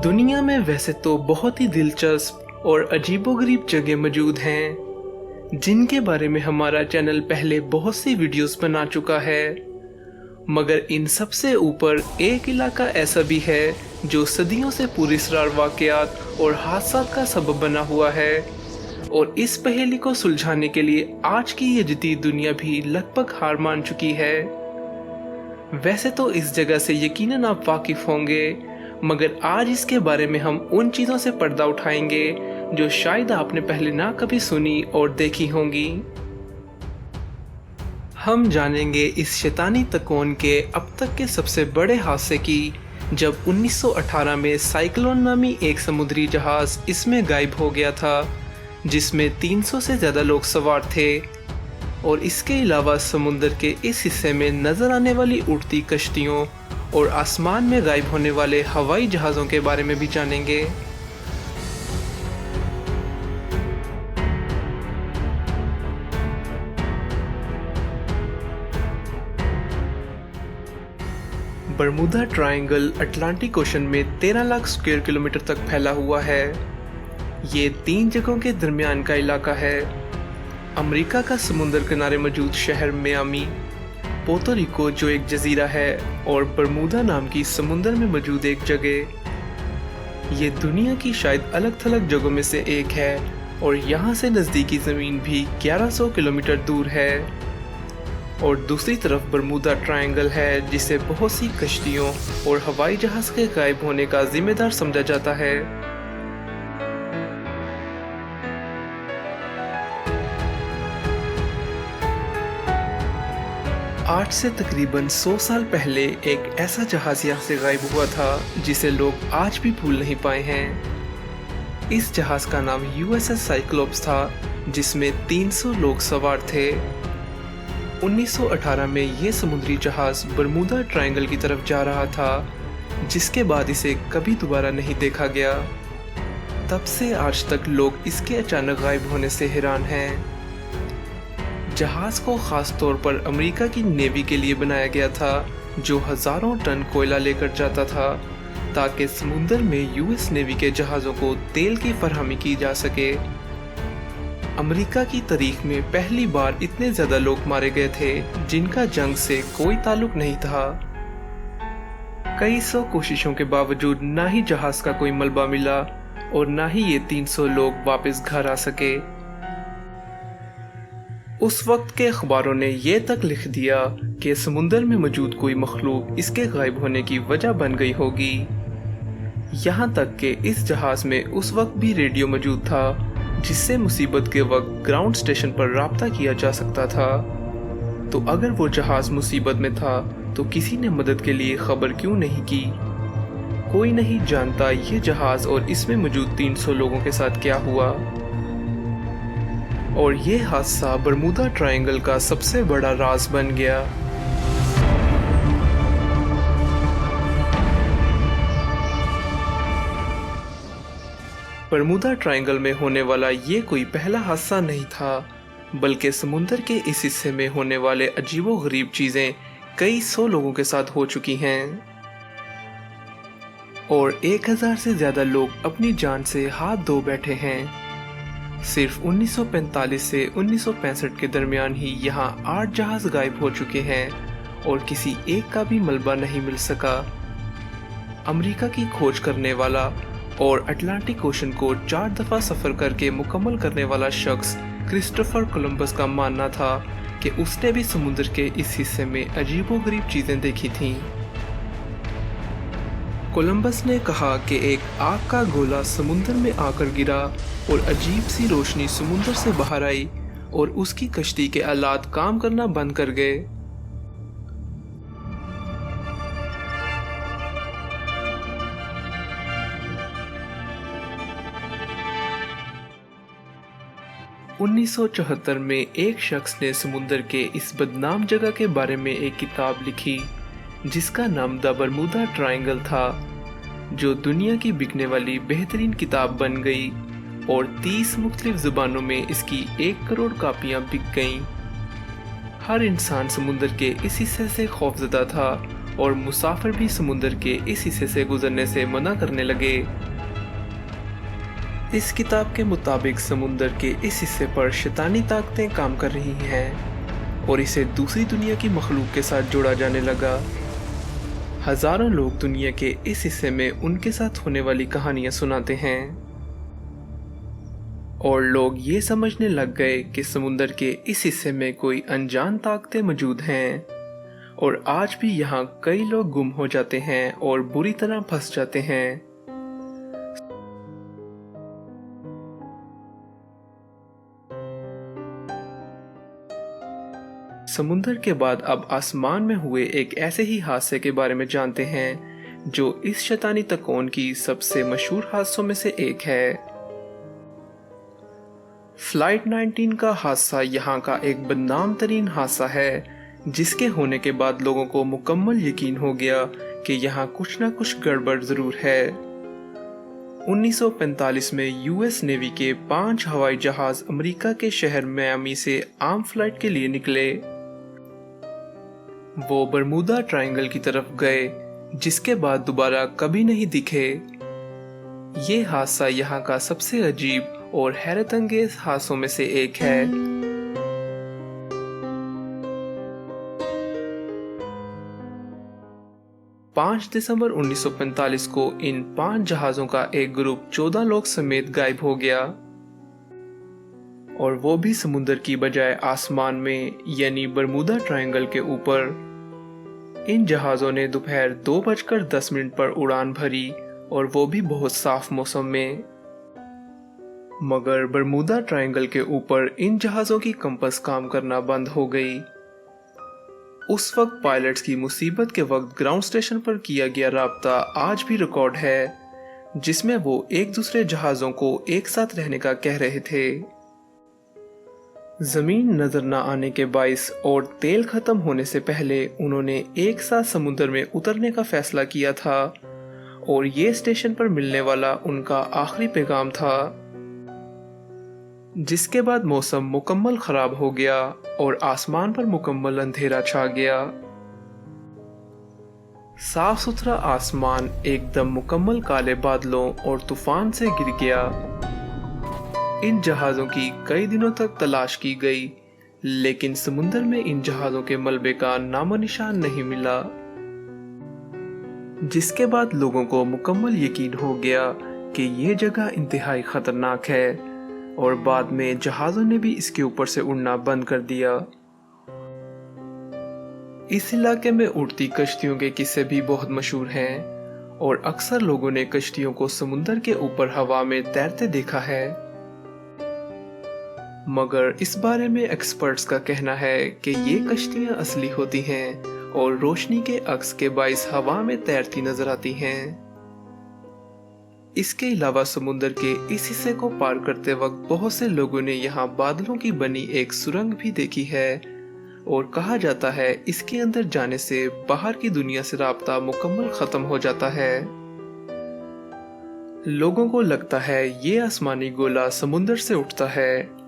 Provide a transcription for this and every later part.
दुनिया में वैसे तो बहुत ही दिलचस्प और अजीबोगरीब जगह मौजूद हैं जिनके बारे में हमारा चैनल पहले बहुत सी वीडियोस बना चुका है, मगर इन सबसे ऊपर एक इलाका ऐसा भी है जो सदियों से पुरअसरार वाक़यात और हादसात का सबब बना हुआ है। और इस पहेली को सुलझाने के लिए आज की ये जदीद दुनिया भी लगभग हार मान चुकी है। वैसे तो इस जगह से यकीनन आप वाकिफ होंगे, मगर आज इसके बारे में हम उन चीज़ों से पर्दा उठाएंगे जो शायद आपने पहले ना कभी सुनी और देखी होंगी। हम जानेंगे इस शैतानी तकोन के अब तक के सबसे बड़े हादसे की, जब 1918 में साइक्लोन नामी एक समुद्री जहाज इसमें गायब हो गया था जिसमें 300 से ज़्यादा लोग सवार थे। और इसके अलावा समुद्र के इस हिस्से में नज़र आने वाली उड़ती कश्तियों और आसमान में गायब होने वाले हवाई जहाज़ों के बारे में भी जानेंगे। बरमूदा ट्रायंगल अटलांटिक ओशन में 13 लाख स्क्वायर किलोमीटर तक फैला हुआ है। ये 3 जगहों के दरमियान का इलाका है। अमेरिका का समुद्र किनारे मौजूद शहर मियामी, पोर्टो रिको जो एक जजीरा है, और बरमूदा नाम की समुद्र में मौजूद एक जगह। ये दुनिया की शायद अलग थलग जगहों में से एक है और यहाँ से नज़दीकी ज़मीन भी 1100 किलोमीटर दूर है। और दूसरी तरफ बरमूदा ट्रायंगल है जिसे बहुत सी कश्तियों और हवाई जहाज के गायब होने का जिम्मेदार समझा जाता है। आज से तकरीबन 100 साल पहले एक ऐसा जहाज यहाँ से गायब हुआ था जिसे लोग आज भी भूल नहीं पाए हैं। इस जहाज का नाम USS साइक्लोप्स था जिसमें 300 लोग सवार थे। 1918 में ये समुद्री जहाज बरमूदा ट्रायंगल की तरफ जा रहा था, जिसके बाद इसे कभी दोबारा नहीं देखा गया। तब से आज तक लोग इसके अचानक गायब होने से हैरान हैं। जहाज को खास तौर पर अमेरिका की नेवी के लिए बनाया गया था, जो हजारों टन कोयला लेकर जाता था ताकि समुद्र में US नेवी के जहाज़ों को तेल की फरहमी की जा सके। अमेरिका की तारीख में पहली बार इतने ज़्यादा लोग मारे गए थे जिनका जंग से कोई ताल्लुक नहीं था। कई सौ कोशिशों के बावजूद ना ही जहाज का कोई मलबा मिला और ना ही ये 300 लोग वापस घर आ सके। उस वक्त के अखबारों ने यह तक लिख दिया कि समुद्र में मौजूद कोई मखलूक इसके गायब होने की वजह बन गई होगी। यहाँ तक कि इस जहाज में उस वक्त भी रेडियो मौजूद था जिससे मुसीबत के वक्त ग्राउंड स्टेशन पर राब्ता किया जा सकता था। तो अगर वो जहाज मुसीबत में था तो किसी ने मदद के लिए खबर क्यों नहीं की? कोई नहीं जानता ये जहाज और इसमें मौजूद 300 लोगों के साथ क्या हुआ। और ये हादसा बरमूदा ट्रायंगल का सबसे बड़ा राज बन गया। बरमूदा ट्रायंगल में होने वाला ये कोई पहला हादसा नहीं था, बल्कि समुद्र के इस हिस्से में होने वाले अजीबोगरीब चीजें कई 100 लोगों के साथ हो चुकी हैं और 1000 से ज्यादा लोग अपनी जान से हाथ धो बैठे हैं। सिर्फ 1945 से 1965 के दरमियान ही यहाँ 8 जहाज गायब हो चुके हैं और किसी एक का भी मलबा नहीं मिल सका। अमेरिका की खोज करने वाला और अटलांटिक ओशन को 4 दफा सफर करके मुकम्मल करने वाला शख्स क्रिस्टोफर कोलंबस का मानना था कि उसने भी समुद्र के इस हिस्से में अजीबोगरीब चीजें देखी थीं। कोलंबस ने कहा कि एक आग का गोला समुद्र में आकर गिरा और अजीब सी रोशनी समुद्र से बाहर आई और उसकी कश्ती के आलात काम करना बंद कर गए। (1974) में एक शख्स ने समुद्र के इस बदनाम जगह के बारे में एक किताब लिखी जिसका नाम द बरमूदा ट्रायंगल था, जो दुनिया की बिकने वाली बेहतरीन किताब बन गई और 30 मुख्तलिफ ज़ुबानों में इसकी 1 करोड़ कापियाँ बिक गईं। हर इंसान समुद्र के इस हिस्से से खौफजदा था और मुसाफिर भी समुद्र के इस हिस्से से गुजरने से मना करने लगे। इस किताब के मुताबिक समुद्र के इस हिस्से पर शैतानी ताकतें काम कर रही हैं और इसे दूसरी दुनिया की मखलूक के साथ जोड़ा जाने लगा। हजारों लोग दुनिया के इस हिस्से में उनके साथ होने वाली कहानियां सुनाते हैं और लोग ये समझने लग गए कि समुद्र के इस हिस्से में कोई अनजान ताकतें मौजूद हैं और आज भी यहाँ कई लोग गुम हो जाते हैं और बुरी तरह फंस जाते हैं। समुद्र के बाद अब आसमान में हुए एक ऐसे ही हादसे के बारे में जानते हैं जो इस शैतानी तकोन की सबसे मशहूर हादसों में से एक है। फ्लाइट 19 का हादसा यहाँ का एक बदनाम तरीन हादसा है, जिसके होने के बाद लोगों को मुकम्मल यकीन हो गया कि यहाँ कुछ ना कुछ गड़बड़ जरूर है। 1945 में यूएस नेवी के 5 हवाई जहाज अमेरिका के शहर मियामी से आम फ्लाइट के लिए निकले। वो बरमूदा ट्रायंगल की तरफ गए, जिसके बाद दोबारा कभी नहीं दिखे। ये हादसा यहाँ का सबसे अजीब और हैरत अंगेज हादसों में से एक है। पाँच दिसंबर 1945 को इन 5 जहाजों का एक ग्रुप 14 लोग समेत गायब हो गया और वो भी समुद्र की बजाय आसमान में यानी बरमूदा ट्रायंगल के ऊपर। इन जहाजों ने दोपहर 2:10 पर उड़ान भरी और वो भी बहुत साफ मौसम में। मगर बरमूदा ट्रायंगल के ऊपर इन जहाजों की कंपास काम करना बंद हो गई। उस वक्त पायलट्स की मुसीबत के वक्त ग्राउंड स्टेशन पर किया गया राब्ता आज भी रिकॉर्ड है, जिसमें वो एक दूसरे जहाजों को एक साथ रहने का कह रहे थे। जमीन नजर न आने के बाइस और तेल खत्म होने से पहले उन्होंने एक साथ समुद्र में उतरने का फैसला किया था और ये स्टेशन पर मिलने वाला उनका आखिरी पैगाम था। जिसके बाद मौसम मुकम्मल खराब हो गया और आसमान पर मुकम्मल अंधेरा छा गया। साफ सुथरा आसमान एकदम मुकम्मल काले बादलों और तूफान से घिर गया। इन जहाजों की कई दिनों तक तलाश की गई, लेकिन समुद्र में इन जहाजों के मलबे का नामो निशान नहीं मिला। जिसके बाद लोगों को मुकम्मल यकीन हो गया कि ये जगह इंतहाई खतरनाक है और बाद में जहाजों ने भी इसके ऊपर से उड़ना बंद कर दिया। इस इलाके में उड़ती कश्तियों के किस्से भी बहुत मशहूर हैं और अक्सर लोगों ने कश्तियों को समुद्र के ऊपर हवा में तैरते देखा है। मगर इस बारे में एक्सपर्ट्स का कहना है कि ये कश्तियां असली होती हैं और रोशनी के अक्स के बाइस हवा में तैरती नजर आती हैं। इसके अलावा समुद्र के इस हिस्से को पार करते वक्त बहुत से लोगों ने यहाँ बादलों की बनी एक सुरंग भी देखी है और कहा जाता है इसके अंदर जाने से बाहर की दुनिया से राब्ता मुकम्मल खत्म हो जाता है। लोगों को लगता है ये आसमानी गोला समुद्र से उठता है।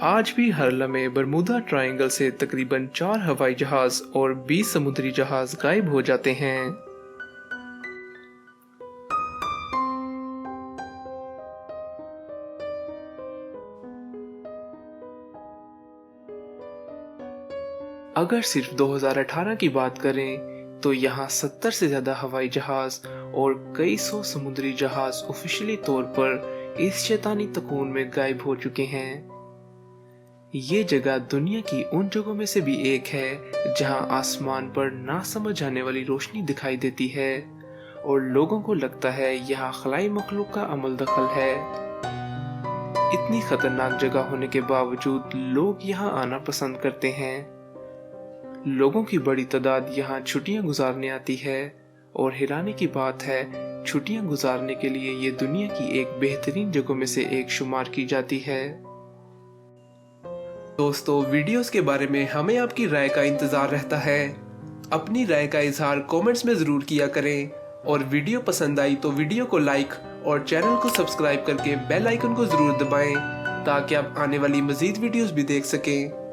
आज भी हर लम्हे बरमूदा ट्रायंगल से तकरीबन 4 हवाई जहाज और 20 समुद्री जहाज गायब हो जाते हैं। अगर सिर्फ 2018 की बात करें तो यहाँ 70 से ज्यादा हवाई जहाज और कई सौ समुद्री जहाज ऑफिशियली तौर पर इस शैतानी तकून में गायब हो चुके हैं। ये जगह दुनिया की उन जगहों में से भी एक है जहां आसमान पर ना समझ आने वाली रोशनी दिखाई देती है और लोगों को लगता है यहाँ खलाई मखलूक का अमल दखल है। इतनी खतरनाक जगह होने के बावजूद लोग यहाँ आना पसंद करते हैं। लोगों की बड़ी तादाद यहाँ छुट्टियां गुजारने आती है और हैरानी की बात है छुट्टियां गुजारने के लिए ये दुनिया की एक बेहतरीन जगहों में से एक शुमार की जाती है। दोस्तों, वीडियोस के बारे में हमें आपकी राय का इंतजार रहता है। अपनी राय का इजहार कमेंट्स में जरूर किया करें और वीडियो पसंद आई तो वीडियो को लाइक और चैनल को सब्सक्राइब करके बेल आइकन को जरूर दबाएं ताकि आप आने वाली मजीद वीडियोस भी देख सकें।